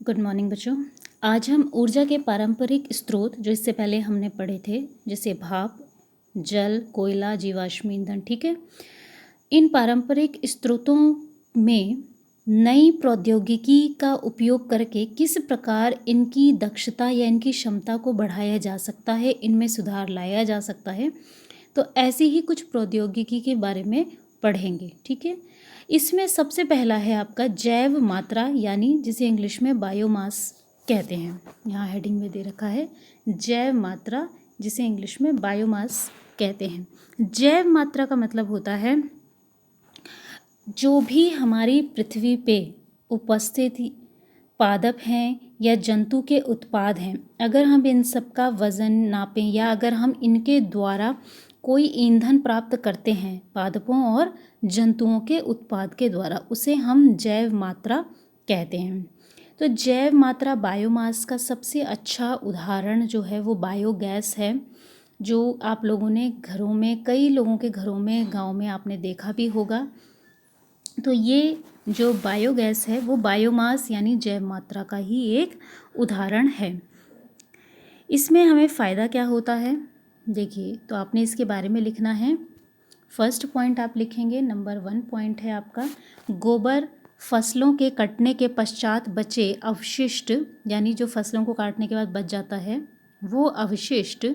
Good morning बच्चों। आज हम ऊर्जा के पारंपरिक स्रोत जो इससे पहले हमने पढ़े थे, जैसे भाप, जल, कोयला, जीवाश्म ईंधन, ठीक है। इन पारंपरिक स्रोतों में नई प्रौद्योगिकी का उपयोग करके किस प्रकार इनकी दक्षता या इनकी क्षमता को बढ़ाया जा सकता है, इनमें सुधार लाया जा सकता है। तो ऐसी ही कुछ प्रौद्योगिकी के बारे में पढ़ेंगे, ठीक है। इसमें सबसे पहला है आपका जैव मात्रा, यानी जिसे इंग्लिश में बायोमास कहते हैं। यहाँ हेडिंग में दे रखा है जैव मात्रा, जिसे इंग्लिश में बायोमास कहते हैं। जैव मात्रा का मतलब होता है जो भी हमारी पृथ्वी पे उपस्थित पादप हैं या जंतु के उत्पाद हैं, अगर हम इन सब का वज़न नापें या अगर हम इनके द्वारा कोई ईंधन प्राप्त करते हैं पादपों और जंतुओं के उत्पाद के द्वारा, उसे हम जैव मात्रा कहते हैं। तो जैव मात्रा बायोमास का सबसे अच्छा उदाहरण जो है वो बायोगैस है, जो आप लोगों ने घरों में, कई लोगों के घरों में, गांव में आपने देखा भी होगा। तो ये जो बायोगैस है वो बायोमास यानी जैव मात्रा का ही एक उदाहरण है। इसमें हमें फ़ायदा क्या होता है, देखिए, तो आपने इसके बारे में लिखना है। फर्स्ट पॉइंट आप लिखेंगे, नंबर 1 पॉइंट है आपका, गोबर फसलों के कटने के पश्चात बचे अवशिष्ट, यानी जो फसलों को काटने के बाद बच जाता है वो अवशिष्ट,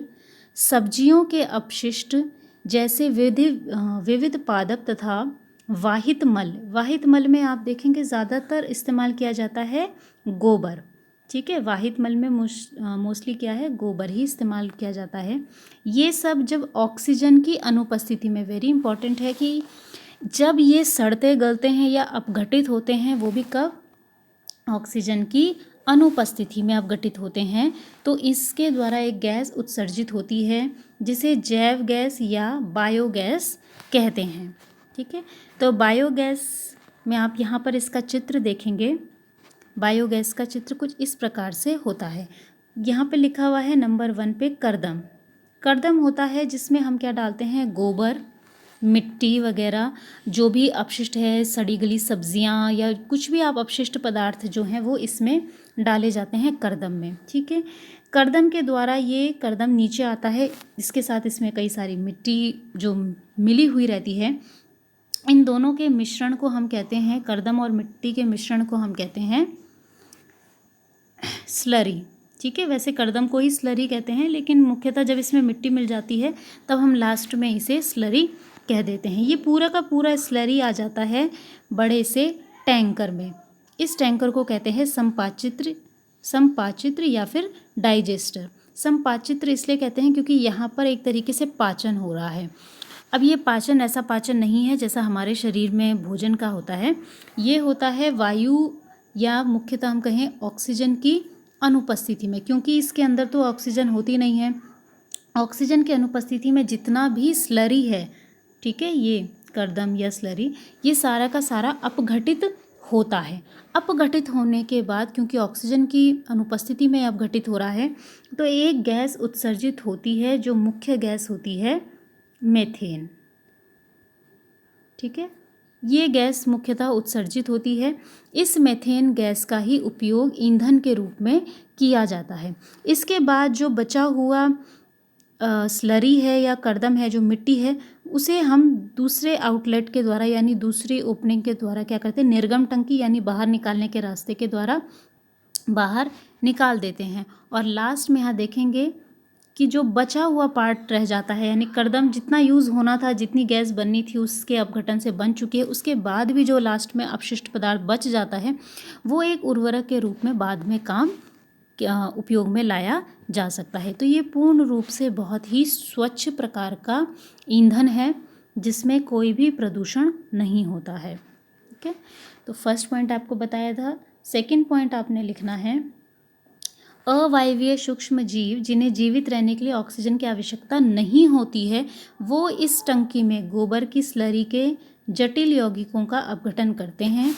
सब्जियों के अपशिष्ट जैसे विविध पादप तथा वाहित मल। वाहित मल में आप देखेंगे ज़्यादातर इस्तेमाल किया जाता है गोबर, ठीक है। वाहित मल में मोस्टली क्या है, गोबर ही इस्तेमाल किया जाता है। ये सब जब ऑक्सीजन की अनुपस्थिति में, वेरी इंपॉर्टेंट है कि जब ये सड़ते गलते हैं या अपघटित होते हैं, वो भी कब, ऑक्सीजन की अनुपस्थिति में अपघटित होते हैं, तो इसके द्वारा एक गैस उत्सर्जित होती है जिसे जैव गैस या बायोगैस कहते हैं, ठीक है। तो बायोगैस में आप यहाँ पर इसका चित्र देखेंगे। बायोगैस का चित्र कुछ इस प्रकार से होता है। यहाँ पे लिखा हुआ है नंबर 1 पे करदम। करदम होता है जिसमें हम क्या डालते हैं, गोबर, मिट्टी वगैरह, जो भी अपशिष्ट है, सड़ी गली सब्जियां या कुछ भी आप अपशिष्ट पदार्थ जो हैं वो इसमें डाले जाते हैं करदम में, ठीक है। करदम के द्वारा ये करदम नीचे आता है, इसके साथ इसमें कई सारी मिट्टी जो मिली हुई रहती है, इन दोनों के मिश्रण को हम कहते हैं, करदम और मिट्टी के मिश्रण को हम कहते हैं स्लरी, ठीक है। वैसे करदम को ही स्लरी कहते हैं, लेकिन मुख्यतः जब इसमें मिट्टी मिल जाती है तब हम लास्ट में इसे स्लरी कह देते हैं। ये पूरा का पूरा स्लरी आ जाता है बड़े से टैंकर में। इस टैंकर को कहते हैं संपाचित्र या फिर डाइजेस्टर। संपाचित्र इसलिए कहते हैं क्योंकि यहाँ पर एक तरीके से पाचन हो रहा है। अब ये पाचन ऐसा पाचन नहीं है जैसा हमारे शरीर में भोजन का होता है, ये होता है वायु या मुख्यतः हम कहें ऑक्सीजन की अनुपस्थिति में, क्योंकि इसके अंदर तो ऑक्सीजन होती नहीं है। ऑक्सीजन की अनुपस्थिति में जितना भी स्लरी है, ठीक है, ये करदम या स्लरी, ये सारा का सारा अपघटित होता है। अपघटित होने के बाद, क्योंकि ऑक्सीजन की अनुपस्थिति में अपघटित हो रहा है, तो एक गैस उत्सर्जित होती है जो मुख्य गैस होती है मीथेन, ठीक है। ये गैस मुख्यतः उत्सर्जित होती है। इस मीथेन गैस का ही उपयोग ईंधन के रूप में किया जाता है। इसके बाद जो बचा हुआ स्लरी है या करदम है, जो मिट्टी है, उसे हम दूसरे आउटलेट के द्वारा यानी दूसरी ओपनिंग के द्वारा क्या करते हैं, निर्गम टंकी यानी बाहर निकालने के रास्ते के द्वारा बाहर निकाल देते हैं। और लास्ट में यहाँ देखेंगे कि जो बचा हुआ पार्ट रह जाता है, यानी करदम जितना यूज़ होना था, जितनी गैस बननी थी उसके अपघटन से बन चुकी है, उसके बाद भी जो लास्ट में अपशिष्ट पदार्थ बच जाता है वो एक उर्वरक के रूप में बाद में उपयोग में लाया जा सकता है। तो ये पूर्ण रूप से बहुत ही स्वच्छ प्रकार का ईंधन है जिसमें कोई भी प्रदूषण नहीं होता है, ठीक है। तो फर्स्ट पॉइंट आपको बताया था। सेकंड पॉइंट आपने लिखना है, अवायवीय सूक्ष्म जीव जिन्हें जीवित रहने के लिए ऑक्सीजन की आवश्यकता नहीं होती है, वो इस टंकी में गोबर की स्लरी के जटिल यौगिकों का अपघटन करते हैं।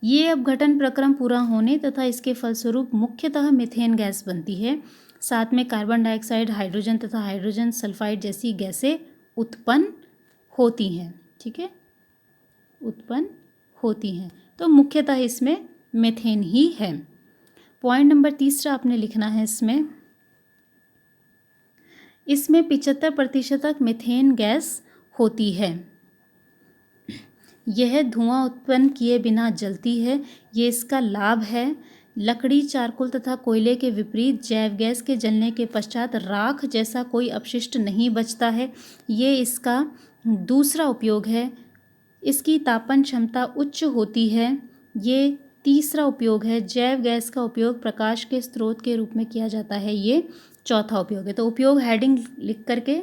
ये अपघटन प्रक्रम पूरा होने तथा इसके फलस्वरूप मुख्यतः मीथेन गैस बनती है। साथ में कार्बन डाइऑक्साइड, हाइड्रोजन तथा हाइड्रोजन सल्फाइड जैसी गैसें उत्पन्न होती हैं, ठीक है, उत्पन्न होती हैं। तो मुख्यतः इसमें मीथेन ही है। पॉइंट नंबर तीसरा आपने लिखना है इसमें 75% तक मीथेन गैस होती है। यह धुआं उत्पन्न किए बिना जलती है, ये इसका लाभ है। लकड़ी, चारकोल तथा कोयले के विपरीत जैव गैस के जलने के पश्चात राख जैसा कोई अपशिष्ट नहीं बचता है, ये इसका दूसरा उपयोग है। इसकी तापन क्षमता उच्च होती है, ये तीसरा उपयोग है। जैव गैस का उपयोग प्रकाश के स्रोत के रूप में किया जाता है, ये चौथा उपयोग है। तो उपयोग हेडिंग लिख करके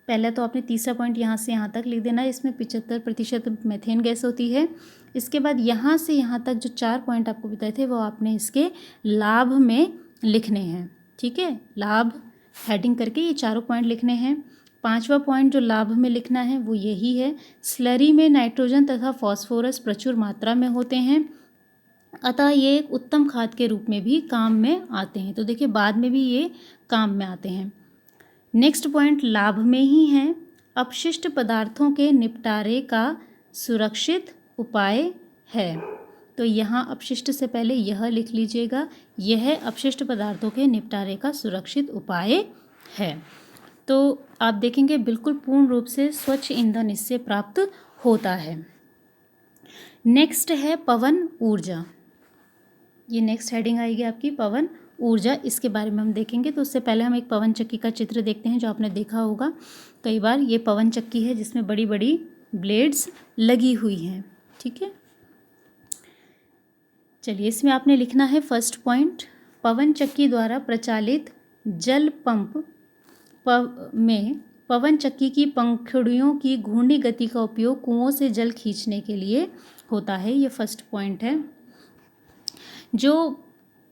पहले तो आपने तीसरा पॉइंट यहाँ से यहाँ तक लिख देना है, इसमें 75% मीथेन गैस होती है। इसके बाद यहाँ से यहाँ तक जो 4 पॉइंट आपको बताए थे वो आपने इसके लाभ में लिखने हैं, ठीक है। लाभ हेडिंग करके ये चारों पॉइंट लिखने हैं। 5वां पॉइंट जो लाभ में लिखना है वो यही है, स्लरी में नाइट्रोजन तथा फॉस्फोरस प्रचुर मात्रा में होते हैं, अतः ये एक उत्तम खाद के रूप में भी काम में आते हैं। तो देखिए बाद में भी ये काम में आते हैं। नेक्स्ट पॉइंट लाभ में ही है, अपशिष्ट पदार्थों के निपटारे का सुरक्षित उपाय है। तो यहाँ अपशिष्ट से पहले यह लिख लीजिएगा, यह अपशिष्ट पदार्थों के निपटारे का सुरक्षित उपाय है। तो आप देखेंगे बिल्कुल पूर्ण रूप से स्वच्छ ईंधन इससे प्राप्त होता है। नेक्स्ट है पवन ऊर्जा। ये नेक्स्ट हेडिंग आएगी आपकी पवन ऊर्जा, इसके बारे में हम देखेंगे। तो उससे पहले हम एक पवन चक्की का चित्र देखते हैं जो आपने देखा होगा कई बार। ये पवन चक्की है जिसमें बड़ी बड़ी ब्लेड्स लगी हुई हैं, ठीक है। चलिए इसमें आपने लिखना है फर्स्ट पॉइंट, पवन चक्की द्वारा प्रचालित जल पंप में पवन चक्की की पंखुड़ियों की घूर्णी गति का उपयोग कुओं से जल खींचने के लिए होता है। ये फर्स्ट पॉइंट है। जो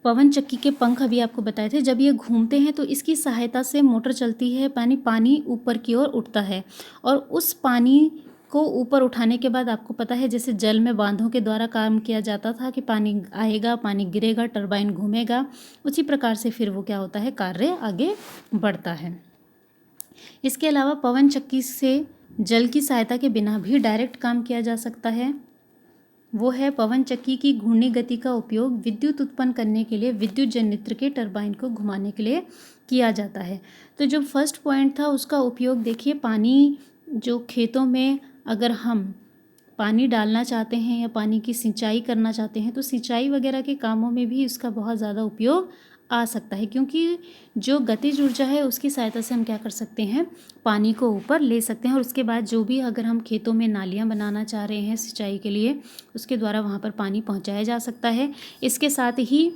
पवन चक्की के पंख अभी आपको बताए थे, जब ये घूमते हैं तो इसकी सहायता से मोटर चलती है, पानी ऊपर की ओर उठता है और उस पानी को ऊपर उठाने के बाद आपको पता है जैसे जल में बांधों के द्वारा काम किया जाता था कि पानी आएगा, पानी गिरेगा, टरबाइन घूमेगा, उसी प्रकार से फिर वो क्या होता है, कार्य आगे बढ़ता है। इसके अलावा पवन चक्की से जल की सहायता के बिना भी डायरेक्ट काम किया जा सकता है। वो है पवन चक्की की घूर्णी गति का उपयोग विद्युत उत्पन्न करने के लिए विद्युत जनरेटर के टरबाइन को घुमाने के लिए किया जाता है। तो जो फर्स्ट पॉइंट था उसका उपयोग देखिए, पानी जो खेतों में अगर हम पानी डालना चाहते हैं या पानी की सिंचाई करना चाहते हैं तो सिंचाई वगैरह के कामों में भी इसका बहुत ज़्यादा उपयोग आ सकता है, क्योंकि जो गतिज ऊर्जा है उसकी सहायता से हम क्या कर सकते हैं, पानी को ऊपर ले सकते हैं। और उसके बाद जो भी अगर हम खेतों में नालियाँ बनाना चाह रहे हैं सिंचाई के लिए, उसके द्वारा वहाँ पर पानी पहुँचाया जा सकता है। इसके साथ ही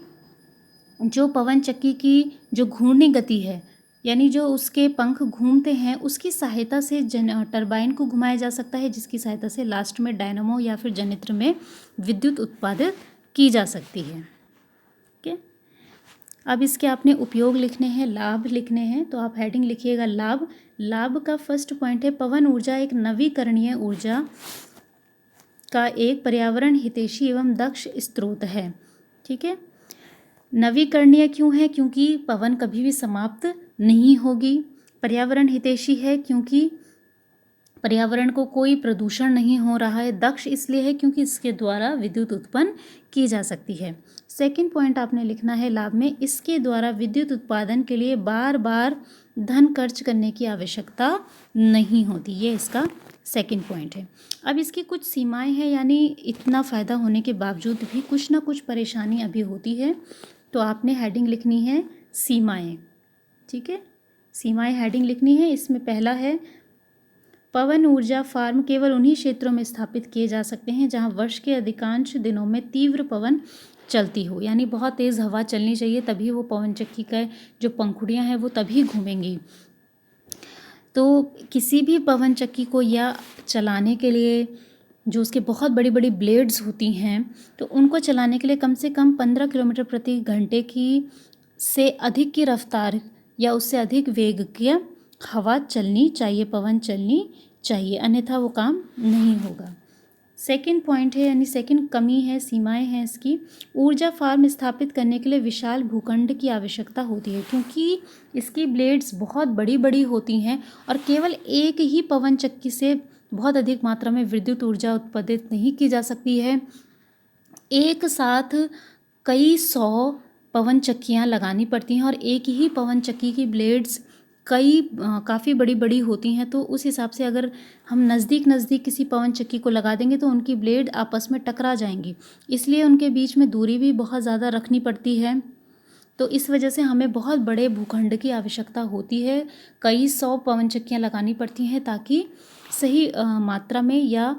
जो पवन चक्की की जो घूर्णी गति है, यानी जो उसके पंख घूमते हैं, उसकी सहायता से टरबाइन को घुमाया जा सकता है, जिसकी सहायता से लास्ट में डायनामो या फिर जनरेटर में विद्युत उत्पादित की जा सकती है। ठीक है, अब इसके आपने उपयोग लिखने हैं, लाभ लिखने हैं। तो आप हेडिंग लिखिएगा लाभ। लाभ का फर्स्ट पॉइंट है, पवन ऊर्जा एक नवीकरणीय ऊर्जा का एक पर्यावरण हितैषी एवं दक्ष स्रोत है। ठीक है, नवीकरणीय क्यों है, क्योंकि पवन कभी भी समाप्त नहीं होगी। पर्यावरण हितैषी है क्योंकि पर्यावरण को कोई प्रदूषण नहीं हो रहा है। दक्ष इसलिए है क्योंकि इसके द्वारा विद्युत उत्पन्न की जा सकती है। सेकंड पॉइंट आपने लिखना है लाभ में, इसके द्वारा विद्युत उत्पादन के लिए बार बार धन खर्च करने की आवश्यकता नहीं होती। ये इसका सेकंड पॉइंट है। अब इसकी कुछ सीमाएं हैं, यानी इतना फ़ायदा होने के बावजूद भी कुछ ना कुछ परेशानी अभी होती है। तो आपने हेडिंग लिखनी है सीमाएं। ठीक है, सीमाएं हेडिंग लिखनी है। इसमें पहला है, पवन ऊर्जा फार्म केवल उन्हीं क्षेत्रों में स्थापित किए जा सकते हैं जहां वर्ष के अधिकांश दिनों में तीव्र पवन चलती हो, यानी बहुत तेज़ हवा चलनी चाहिए, तभी वो पवन चक्की का जो पंखुड़ियां हैं वो तभी घूमेंगी। तो किसी भी पवन चक्की को या चलाने के लिए जो उसके बहुत बड़ी बड़ी ब्लेड्स होती हैं, तो उनको चलाने के लिए कम से कम 15 किलोमीटर प्रति घंटे की से अधिक की रफ्तार या उससे अधिक वेग की हवा चलनी चाहिए, पवन चलनी चाहिए, अन्यथा वो काम नहीं होगा। सेकंड पॉइंट है, यानी सेकंड कमी है, सीमाएं हैं इसकी, ऊर्जा फार्म स्थापित करने के लिए विशाल भूखंड की आवश्यकता होती है, क्योंकि इसकी ब्लेड्स बहुत बड़ी बड़ी होती हैं और केवल एक ही पवन चक्की से बहुत अधिक मात्रा में विद्युत ऊर्जा उत्पादित नहीं की जा सकती है। एक साथ कई सौ पवन चक्कियाँ लगानी पड़ती हैं और एक ही पवन चक्की की ब्लेड्स काफ़ी बड़ी बड़ी होती हैं, तो उस हिसाब से अगर हम नज़दीक नज़दीक किसी पवन चक्की को लगा देंगे तो उनकी ब्लेड आपस में टकरा जाएंगी, इसलिए उनके बीच में दूरी भी बहुत ज़्यादा रखनी पड़ती है। तो इस वजह से हमें बहुत बड़े भूखंड की आवश्यकता होती है, कई 100 पवन चक्कियाँ लगानी पड़ती हैं ताकि सही मात्रा में या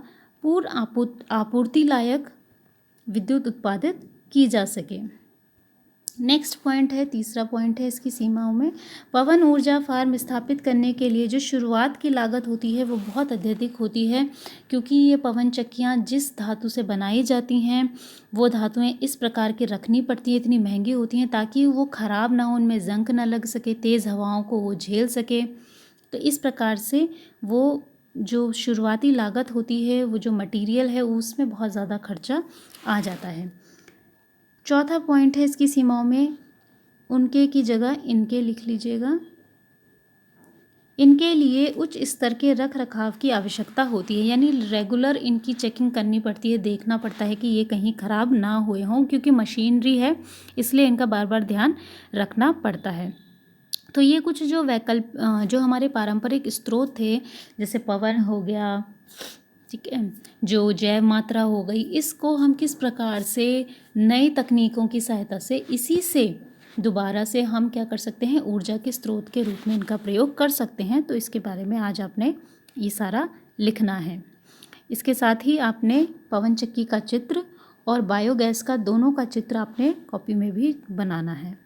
पूर्ण आपूर्ति लायक विद्युत उत्पादित की जा सके। नेक्स्ट पॉइंट है, तीसरा पॉइंट है इसकी सीमाओं में, पवन ऊर्जा फार्म स्थापित करने के लिए जो शुरुआत की लागत होती है वो बहुत अत्यधिक होती है, क्योंकि ये पवन चक्कियाँ जिस धातु से बनाई जाती हैं वो धातुएं इस प्रकार की रखनी पड़ती है, इतनी महंगी होती हैं ताकि वो ख़राब ना हो, उनमें जंग ना लग सके, तेज़ हवाओं को वो झेल सके। तो इस प्रकार से वो जो शुरुआती लागत होती है, वो जो मटीरियल है उसमें बहुत ज़्यादा खर्चा आ जाता है। चौथा पॉइंट है इसकी सीमाओं में, उनके की जगह इनके लिख लीजिएगा। इनके लिए उच्च स्तर के रख रखाव की आवश्यकता होती है, यानी रेगुलर इनकी चेकिंग करनी पड़ती है, देखना पड़ता है कि ये कहीं ख़राब ना हुए हों, क्योंकि मशीनरी है इसलिए इनका बार बार ध्यान रखना पड़ता है। तो ये कुछ जो जो हमारे पारंपरिक स्रोत थे, जैसे पवन हो गया, ठीक है, जो जैव मात्रा हो गई, इसको हम किस प्रकार से नई तकनीकों की सहायता से इसी से दोबारा से हम क्या कर सकते हैं, ऊर्जा के स्रोत के रूप में इनका प्रयोग कर सकते हैं। तो इसके बारे में आज आपने ये सारा लिखना है। इसके साथ ही आपने पवन चक्की का चित्र और बायोगैस का दोनों का चित्र आपने कॉपी में भी बनाना है।